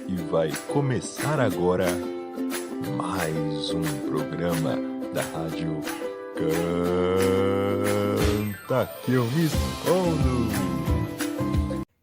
e vai começar agora mais um programa da Rádio Canta que eu me escondo.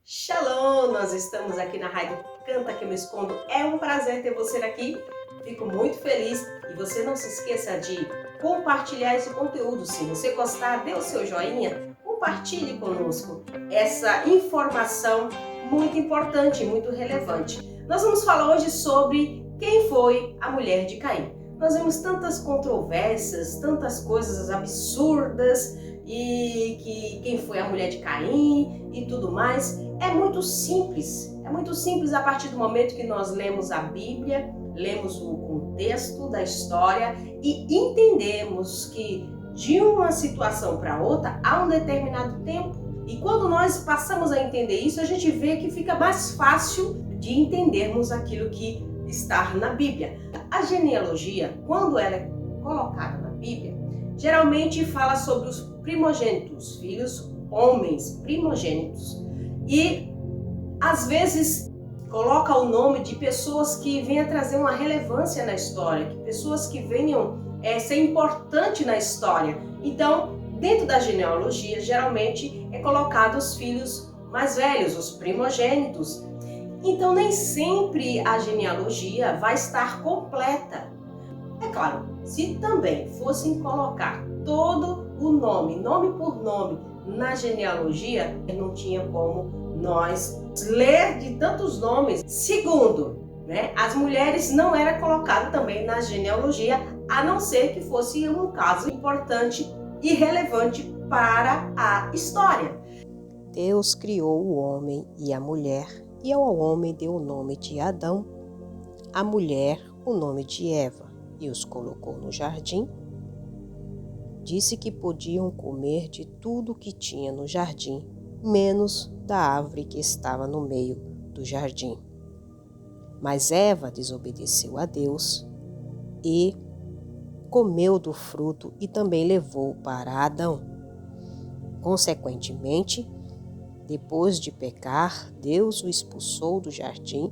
Shalom! Nós estamos aqui na Rádio Canta que eu me escondo. É um prazer ter você aqui. Fico muito feliz e você não se esqueça de compartilhar esse conteúdo. Se você gostar, dê o seu joinha, compartilhe conosco essa informação muito importante, muito relevante. Nós vamos falar hoje sobre quem foi a mulher de Caim. Nós vemos tantas controvérsias, tantas coisas absurdas e que quem foi a mulher de Caim e tudo mais. É muito simples a partir do momento que nós lemos a Bíblia, lemos o contexto da história e entendemos que de uma situação para outra há um determinado tempo. E quando nós passamos a entender isso, a gente vê que fica mais fácil de entendermos aquilo que está na Bíblia. A genealogia, quando ela é colocada na Bíblia, geralmente fala sobre os primogênitos, filhos homens primogênitos. E às vezes coloca o nome de pessoas que venham trazer uma relevância na história, que pessoas que venham ser importantes na história. Então, dentro da genealogia, geralmente é colocado os filhos mais velhos, os primogênitos. Então, nem sempre a genealogia vai estar completa. É claro, se também fossem colocar todo o nome por nome, na genealogia, não tinha como nós ler de tantos nomes. Segundo, as mulheres não eram colocadas também na genealogia, a não ser que fosse um caso importante e relevante para a história. Deus criou o homem e a mulher, e ao homem deu o nome de Adão, à mulher o nome de Eva, e os colocou no jardim. Disse que podiam comer de tudo que tinha no jardim, menos da árvore que estava no meio do jardim. Mas Eva desobedeceu a Deus e comeu do fruto e também levou para Adão. Consequentemente, depois de pecar, Deus o expulsou do jardim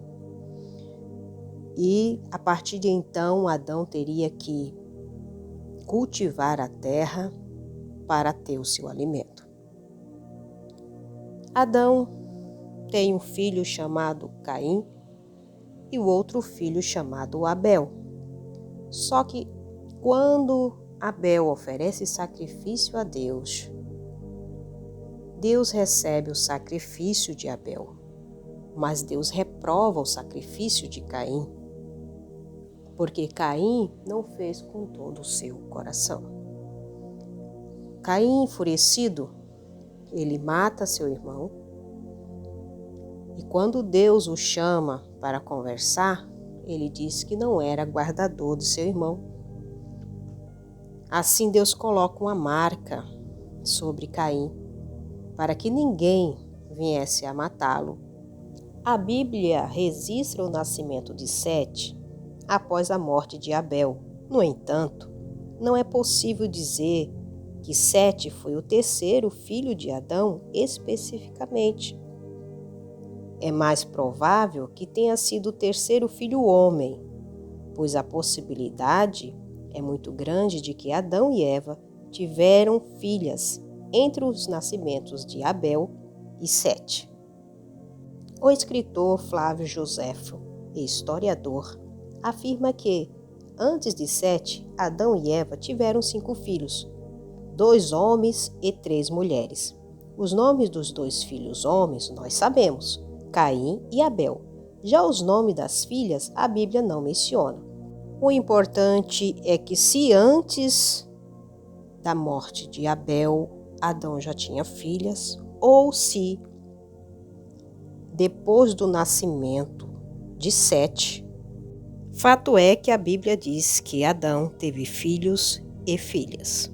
e, a partir de então, Adão teria que cultivar a terra para ter o seu alimento. Adão tem um filho chamado Caim e o outro filho chamado Abel. Só que quando Abel oferece sacrifício a Deus, Deus recebe o sacrifício de Abel, mas Deus reprova o sacrifício de Caim, porque Caim não fez com todo o seu coração. Caim, enfurecido, ele mata seu irmão, e quando Deus o chama para conversar, ele diz que não era guardador de seu irmão. Assim Deus coloca uma marca sobre Caim, para que ninguém viesse a matá-lo. A Bíblia registra o nascimento de Sete após a morte de Abel. No entanto, não é possível dizer que Sete foi o terceiro filho de Adão especificamente. É mais provável que tenha sido o terceiro filho homem, pois a possibilidade é muito grande de que Adão e Eva tiveram filhas entre os nascimentos de Abel e Sete. O escritor Flávio Joséfo, historiador, afirma que, antes de Sete, Adão e Eva tiveram 5 filhos, 2 homens e 3 mulheres. Os nomes dos 2 filhos homens nós sabemos, Caim e Abel. Já os nomes das filhas a Bíblia não menciona. O importante é que se antes da morte de Abel, Adão já tinha filhas, ou se depois do nascimento de Sete, fato é que a Bíblia diz que Adão teve filhos e filhas.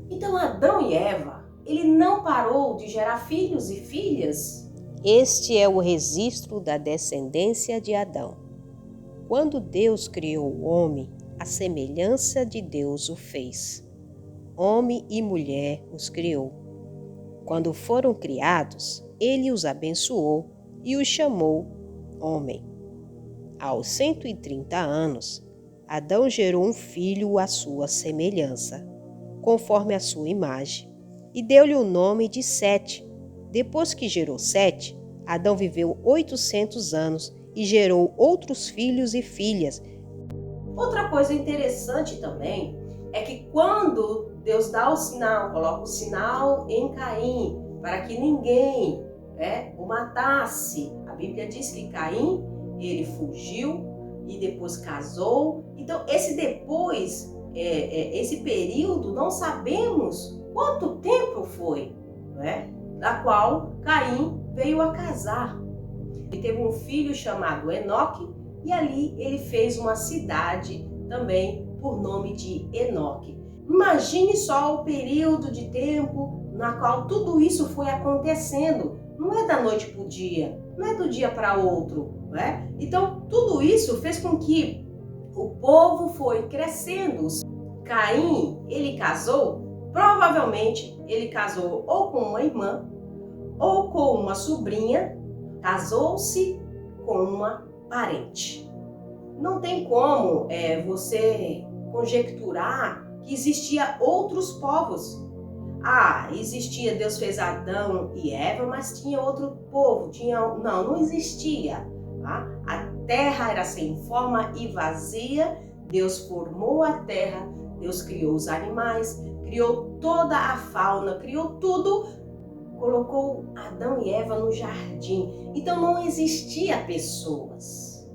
Então Adão e Eva, ele não parou de gerar filhos e filhas? Este é o registro da descendência de Adão. Quando Deus criou o homem, a semelhança de Deus o fez. Homem e mulher os criou. Quando foram criados, ele os abençoou e os chamou homem. aos 130 anos, Adão gerou um filho à sua semelhança, conforme a sua imagem, e deu-lhe o nome de Sete. Depois que gerou Sete, Adão viveu 800 anos e gerou outros filhos e filhas. Outra coisa interessante também é que quando Deus dá o sinal, coloca o sinal em Caim, para que ninguém o matasse. A Bíblia diz que Caim, ele fugiu e depois casou. Então, esse depois, esse período, não sabemos quanto tempo foi, da qual Caim veio a casar. Ele teve um filho chamado Enoque e ali ele fez uma cidade também por nome de Enoque. Imagine só o período de tempo na qual tudo isso foi acontecendo. Não é da noite para o dia, não é do dia para outro, Então, tudo isso fez com que o povo foi crescendo. Caim, ele casou, provavelmente ele casou ou com uma irmã, ou com uma sobrinha, casou-se com uma parente. Não tem como você conjecturar que existia outros povos. Existia, Deus fez Adão e Eva, mas tinha outro povo, não existia. Tá? A terra era sem forma e vazia, Deus formou a terra, Deus criou os animais, criou toda a fauna, criou tudo, colocou Adão e Eva no jardim. Então não existia pessoas,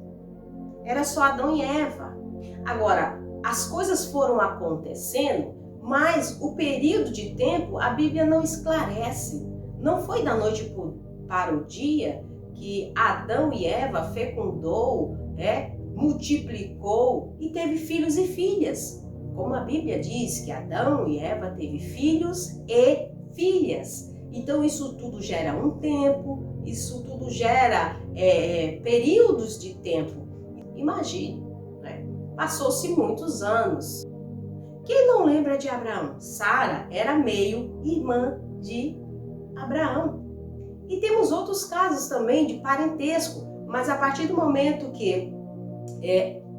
era só Adão e Eva. Agora, as coisas foram acontecendo, mas o período de tempo a Bíblia não esclarece. Não foi da noite para o dia que Adão e Eva fecundou, multiplicou e teve filhos e filhas. Como a Bíblia diz que Adão e Eva teve filhos e filhas. Então isso tudo gera um tempo, isso tudo gera períodos de tempo. Imagine, passou-se muitos anos. Quem não lembra de Abraão? Sara era meio irmã de Abraão. E temos outros casos também de parentesco, mas a partir do momento que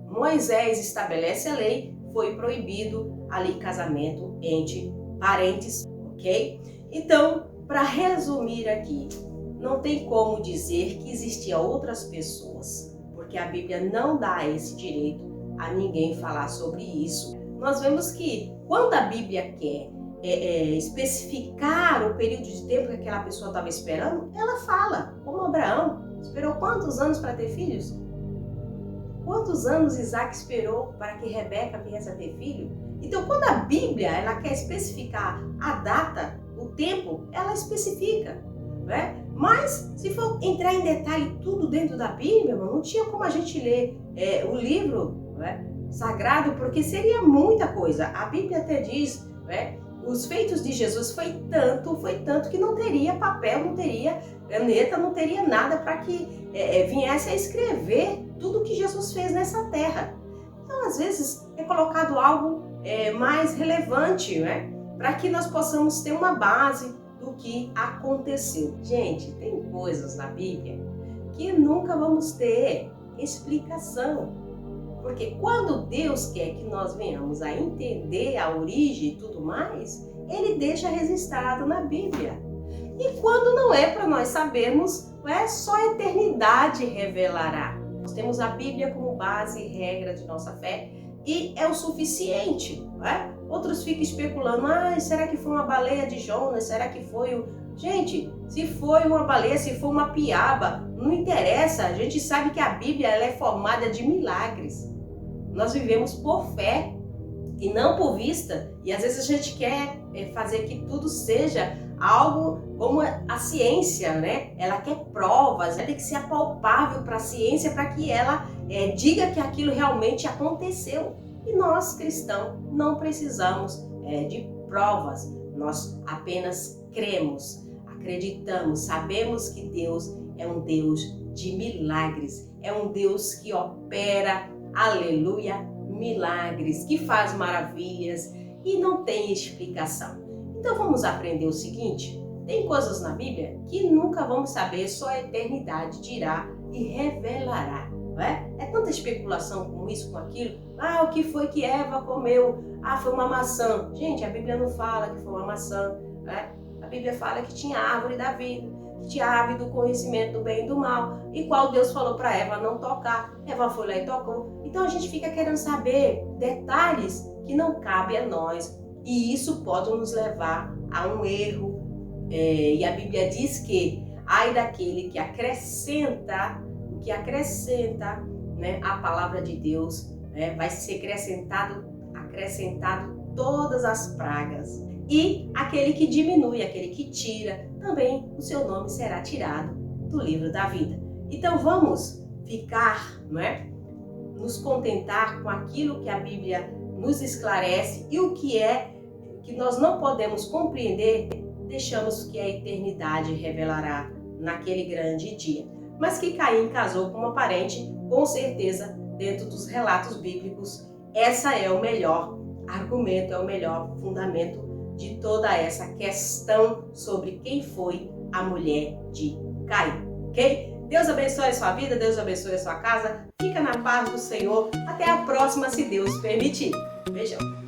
Moisés estabelece a lei, foi proibido ali casamento entre parentes, ok? Então, para resumir aqui, não tem como dizer que existiam outras pessoas, porque a Bíblia não dá esse direito a ninguém falar sobre isso. Nós vemos que quando a Bíblia quer especificar o período de tempo que aquela pessoa estava esperando, ela fala, como Abraão, esperou quantos anos para ter filhos? Quantos anos Isaac esperou para que Rebeca viesse a ter filho? Então, quando a Bíblia ela quer especificar a data, o tempo, ela especifica, Mas, se for entrar em detalhe tudo dentro da Bíblia, não tinha como a gente ler o livro, sagrado, porque seria muita coisa. A Bíblia até diz, os feitos de Jesus foi tanto que não teria papel, não teria caneta, não teria nada para que viesse a escrever tudo que Jesus fez nessa terra. Então, às vezes, é colocado algo mais relevante, para que nós possamos ter uma base do que aconteceu. Gente, tem coisas na Bíblia que nunca vamos ter explicação. Porque quando Deus quer que nós venhamos a entender a origem e tudo mais, Ele deixa registrado na Bíblia. E quando não é para nós sabermos, só a eternidade revelará. Nós temos a Bíblia como base e regra de nossa fé e é o suficiente. Outros ficam especulando, será que foi uma baleia de Jonas? Será que foi Gente, se foi uma baleia, se foi uma piaba, não interessa. A gente sabe que a Bíblia ela é formada de milagres. Nós vivemos por fé e não por vista. E às vezes a gente quer fazer que tudo seja algo como a ciência, Ela quer provas, tem que ser apalpável para a ciência para que ela diga que aquilo realmente aconteceu. E nós, cristãos, não precisamos de provas. Nós apenas cremos, acreditamos, sabemos que Deus é um Deus de milagres, é um Deus que opera, aleluia, milagres, que faz maravilhas e não tem explicação. Então vamos aprender o seguinte, tem coisas na Bíblia que nunca vamos saber, só a eternidade dirá e revelará. É tanta tanta especulação com isso, com aquilo. Ah, o que foi que Eva comeu? Ah, foi uma maçã. Gente, a Bíblia não fala que foi uma maçã, né? A Bíblia fala que tinha a árvore da vida, que tinha a árvore do conhecimento do bem e do mal, e qual Deus falou para Eva não tocar. Eva foi lá e tocou. Então a gente fica querendo saber detalhes que não cabem a nós, e isso pode nos levar a um erro. E a Bíblia diz que ai daquele que acrescenta, né, a palavra de Deus, né, vai ser acrescentado todas as pragas. E aquele que diminui, aquele que tira, também o seu nome será tirado do livro da vida. Então vamos ficar, não é? Nos contentar com aquilo que a Bíblia nos esclarece, e o que é que nós não podemos compreender, deixamos que a eternidade revelará naquele grande dia. Mas que Caim casou com uma parente, com certeza, dentro dos relatos bíblicos, essa é o melhor argumento, é o melhor fundamento de toda essa questão sobre quem foi a mulher de Caim, ok? Deus abençoe a sua vida, Deus abençoe a sua casa, fica na paz do Senhor, até a próxima, se Deus permitir. Beijão!